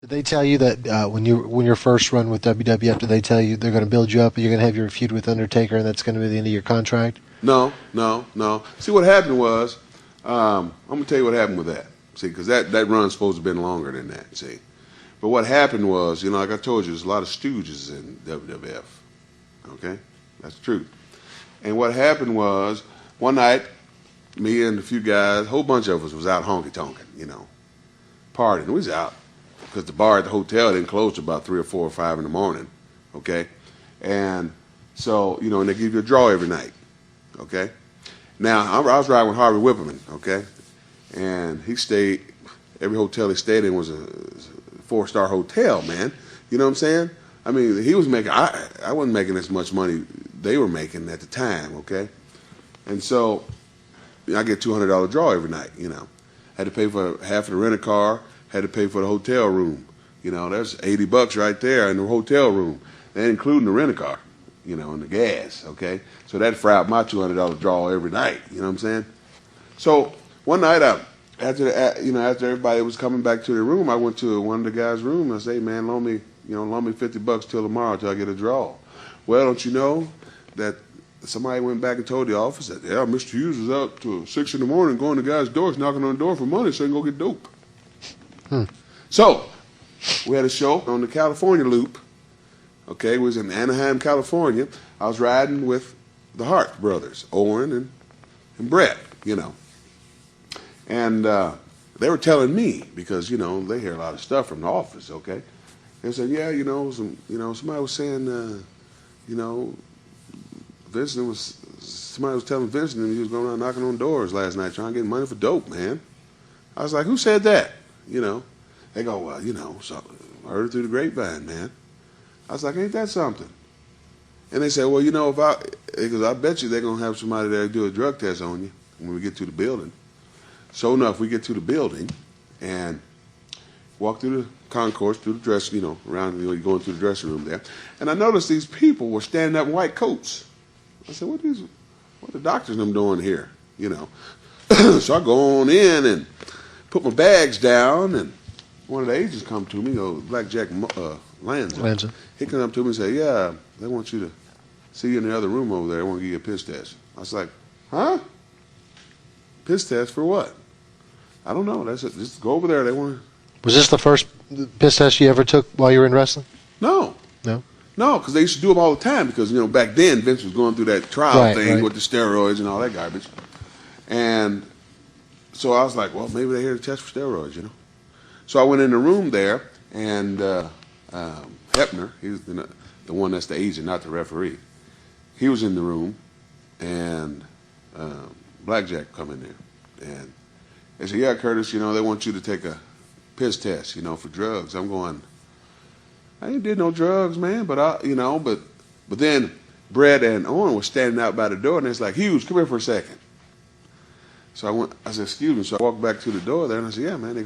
Did they tell you that when your first run with WWF, did they tell you they're going to build you up and you're going to have your feud with Undertaker and that's going to be the end of your contract? No, no, no. See, what happened was, I'm gonna tell you what happened with that. See, because that run's supposed to have been longer than that. See, but what happened was, like I told you, there's a lot of stooges in WWF. Okay, that's the truth. And what happened was, one night, me and a few guys, a whole bunch of us was out honky tonking, partying. We was out because the bar at the hotel didn't close till about 3 or 4 or 5 in the morning. Okay, and so and they give you a draw every night. Okay, now I was riding with Harvey Whippleman. Okay, and he stayed. Every hotel he stayed in was a 4-star hotel, man. You know what I'm saying? I mean, he was making. I wasn't making as much money they were making at the time. Okay, and so I get $200 draw every night. Had to pay for half of the rental car. Had to pay for the hotel room. There's $80 right there in the hotel room. That ain't including the rental car. And the gas. Okay, so that fried out my $200 draw every night. You know what I'm saying? So one night after everybody was coming back to their room, I went to one of the guys' room and I said, "Hey man, loan me $50 till tomorrow till I get a draw." Well, don't you know that somebody went back and told the office that Mr. Hughes was out till 6 in the morning going to guys' doors, knocking on the door for money so he can go get dope. So we had a show on the California loop. Okay, it was in Anaheim, California. I was riding with the Hart brothers, Owen and Brett, And they were telling me, because, they hear a lot of stuff from the office, okay? They said, yeah, somebody was saying, somebody was telling Vincent that he was going around knocking on doors last night trying to get money for dope, man. I was like, who said that? They go, well, so I heard it through the grapevine, man. I was like, ain't that something? And they said, well, because I bet you they're going to have somebody there do a drug test on you when we get to the building. So enough, we get to the building and walk through the concourse, through the dress, around, you go into the dressing room there. And I noticed these people were standing up in white coats. I said, what the doctors and them doing here? So I go on in and put my bags down, and one of the agents come to me, Blackjack Lanza. He comes up to me and say, yeah, they want you to see you in the other room over there. They want to give you a piss test. I was like, huh? Piss test for what? I don't know. That's it. Just go over there. They want. Was this the first piss test you ever took while you were in wrestling? No. No? No, because they used to do them all the time because, back then Vince was going through that trial thing with the steroids and all that garbage. And so I was like, well, maybe they're here to test for steroids, So I went in the room there, and Hepner, he was the one that's the agent, not the referee. He was in the room, and Blackjack come in there. And they said, yeah, Curtis, they want you to take a piss test, for drugs. I'm going, I ain't did no drugs, man, but but then Brett and Owen was standing out by the door, and it's like, Hughes, come here for a second. So I said, excuse me. So I walked back to the door there, and I said, yeah, man. They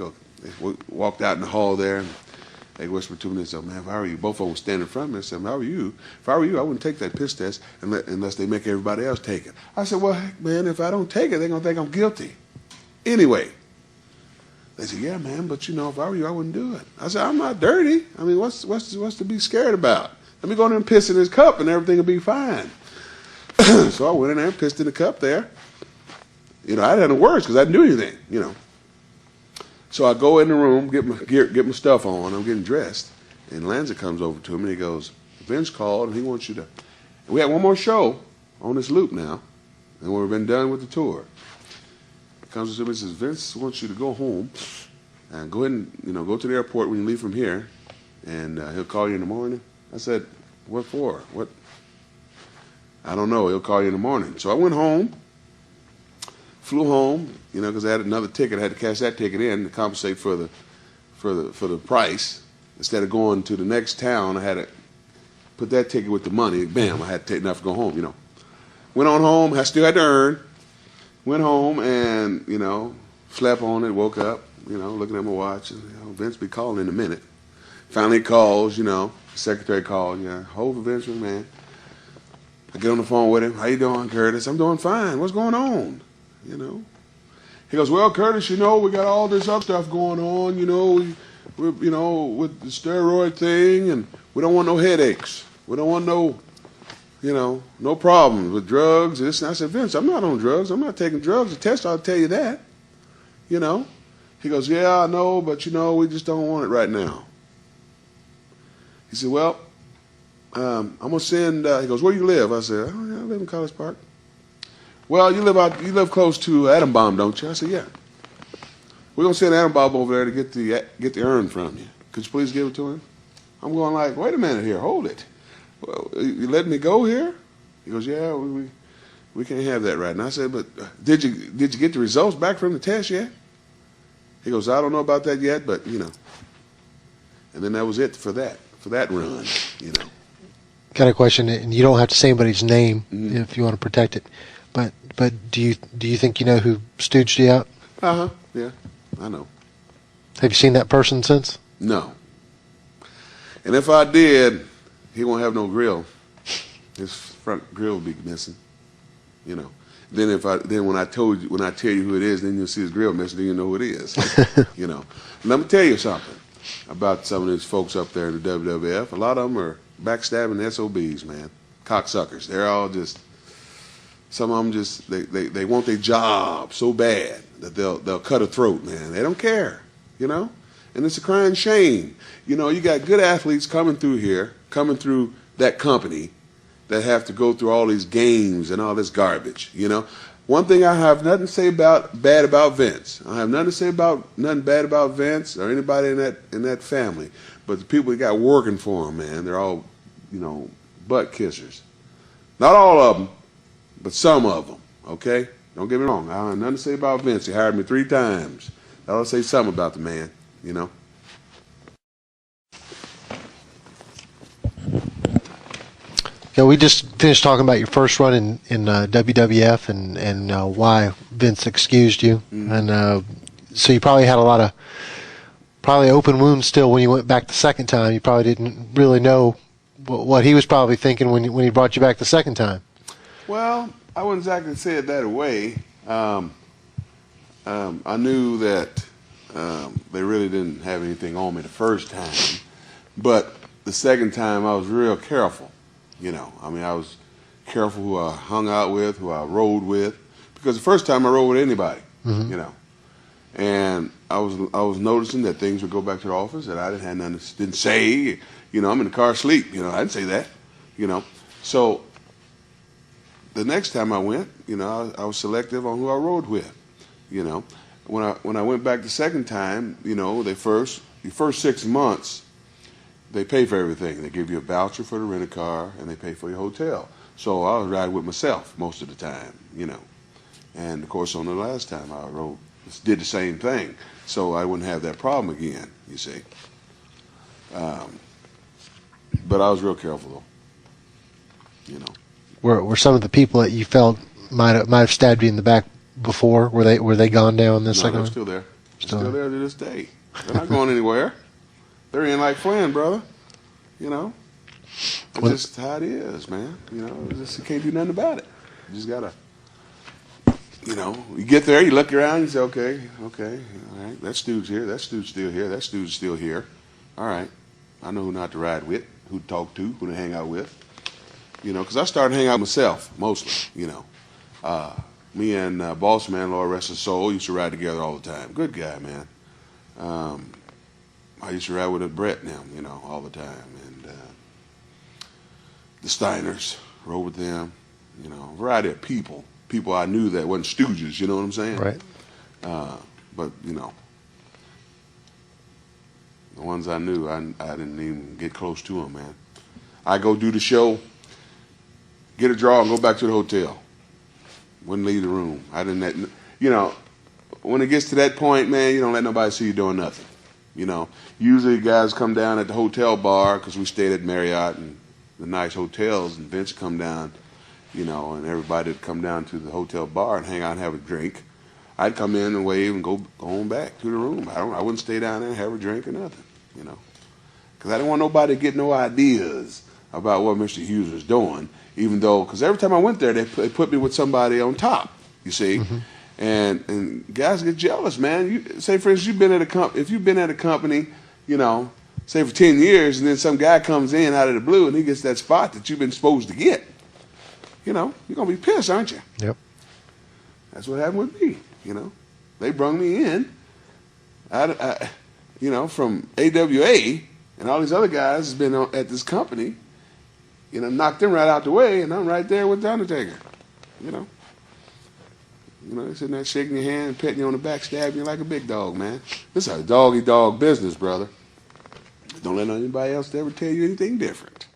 walked out in the hall there, and they whispered to me, and said, man, if I were you, both of them were standing in front of me. I said, if I were you, I wouldn't take that piss test unless they make everybody else take it. I said, well, heck, man, if I don't take it, they're going to think I'm guilty. Anyway, they said, yeah, man, but if I were you, I wouldn't do it. I said, I'm not dirty. I mean, what's to be scared about? Let me go in there and piss in this cup, and everything will be fine. So I went in there and pissed in the cup there. I didn't have no words because I didn't do anything, So I go in the room, get my stuff on. I'm getting dressed, and Lanza comes over to me and he goes, Vince called and he wants you to. And we had one more show on this loop now, and we've been done with the tour. He comes to me and says, Vince wants you to go home and go ahead and go to the airport when you leave from here, and he'll call you in the morning. I said, what for? What? I don't know. He'll call you in the morning. So I went home. Flew home, because I had another ticket. I had to cash that ticket in to compensate for the price. Instead of going to the next town, I had to put that ticket with the money. Bam, I had to take enough to go home. Went on home. I still had to earn. Went home and slept on it. Woke up, looking at my watch. And, Vince be calling in a minute. Finally calls. Secretary called. Hold for Vince, man. I get on the phone with him. How you doing, Curtis? I'm doing fine. What's going on? He goes, well, Curtis, we got all this other stuff going on, you know, with the steroid thing, and we don't want no headaches. We don't want no, you know, no problems with drugs. And I said, Vince, I'm not on drugs. I'm not taking drugs. The test, I'll tell you that. You know. He goes, yeah, I know, but, you know, we just don't want it right now. He said, well, I'm going to send, he goes, where you live? I said, oh, yeah, I live in College Park. Well, you live close to Atom Bomb, don't you? I said, yeah. We're going to send Atom Bomb over there to get the urn from you. Could you please give it to him? I'm going like, wait a minute here, hold it. Well, you letting me go here? He goes, yeah, we can't have that right now. I said, but did you get the results back from the test yet? He goes, I don't know about that yet, but, you know. And then that was it for that run, you know. Got a question, and you don't have to say anybody's name if you want to protect it. But do you think you know who stooged you out? Yeah, I know. Have you seen that person since? No. And if I did, he won't have no grill. His front grill will be missing. You know. Then when I tell you who it is, then you'll see his grill missing, then you know who it is. You know. And let me tell you something about some of these folks up there in the WWF. A lot of them are backstabbing SOBs, man. Cocksuckers. They're all just, some of them just, they want their job so bad that they'll cut a throat, man. They don't care, you know? And it's a crying shame. You know, you got good athletes coming through here, coming through that company, that have to go through all these games and all this garbage, you know. One thing I have nothing to say bad about Vince. I have nothing bad about Vince or anybody in that family. But the people that got working for him, man, they're all, you know, butt kissers. Not all of them, but some of them, okay? Don't get me wrong. I have nothing to say about Vince. He hired me 3 times. I'll say something about the man, you know. Yeah, we just finished talking about your first run in WWF and why Vince excused you, and so you probably had a lot of open wounds still when you went back the second time. You probably didn't really know what he was probably thinking when he brought you back the second time. Well, I wouldn't exactly say it that way. I knew that they really didn't have anything on me the first time, but the second time I was real careful. You know, I mean, I was careful who I hung out with, who I rode with, because the first time I rode with anybody, you know, and I was noticing that things would go back to the office that I didn't say, you know, I'm in the car asleep, you know, I didn't say that, you know, so the next time I went, you know, I was selective on who I rode with, you know, when I went back the second time, you know, the first 6 months. They pay for everything. They give you a voucher for the rent-a-car, and they pay for your hotel. So I was riding with myself most of the time, you know. And, of course, on the last time I did the same thing. So I wouldn't have that problem again, you see. But I was real careful, though, you know. Were some of the people that you felt might have stabbed you in the back before, were they gone down this second? No, they're still there. Still there to this day. They're not going anywhere. They're in like Flynn, brother. You know, it's just how it is, man. You know, you can't do nothing about it. You just gotta, you know, you get there, you look around, you say, okay, all right, that stooge's here, that stooge's still here, that stooge's still here. All right, I know who not to ride with, who to talk to, who to hang out with. You know, because I started hanging out with myself mostly. You know, me and boss man, Lord rest his soul, used to ride together all the time. Good guy, man. I used to ride with Brett now, you know, all the time. And the Steiners, rode with them, you know, a variety of people. People I knew that wasn't stooges, you know what I'm saying? Right. But, you know, the ones I knew, I didn't even get close to them, man. I go do the show, get a draw, and go back to the hotel. Wouldn't leave the room. I didn't, you know, when it gets to that point, man, you don't let nobody see you doing nothing. You know, usually guys come down at the hotel bar because we stayed at Marriott and the nice hotels, and Vince come down, you know, and everybody would come down to the hotel bar and hang out and have a drink. I'd come in and wave and go on back to the room. I wouldn't stay down there and have a drink or nothing, you know, because I didn't want nobody to get no ideas about what Mr. Hughes was doing, even though, because every time I went there, they put me with somebody on top, you see. And guys get jealous, man. Say, for instance, if you've been at a company you know, say for 10 years, and then some guy comes in out of the blue and he gets that spot that you've been supposed to get, you know, you're going to be pissed, aren't you? Yep. That's what happened with me, you know. They brung me in, you know, from AWA, and all these other guys has been at this company, you know, knocked them right out the way, and I'm right there with the Undertaker, you know. You know, they're sitting there shaking your hand, petting you on the back, stabbing you like a big dog, man. This is a dog-eat-dog business, brother. Don't let anybody else ever tell you anything different.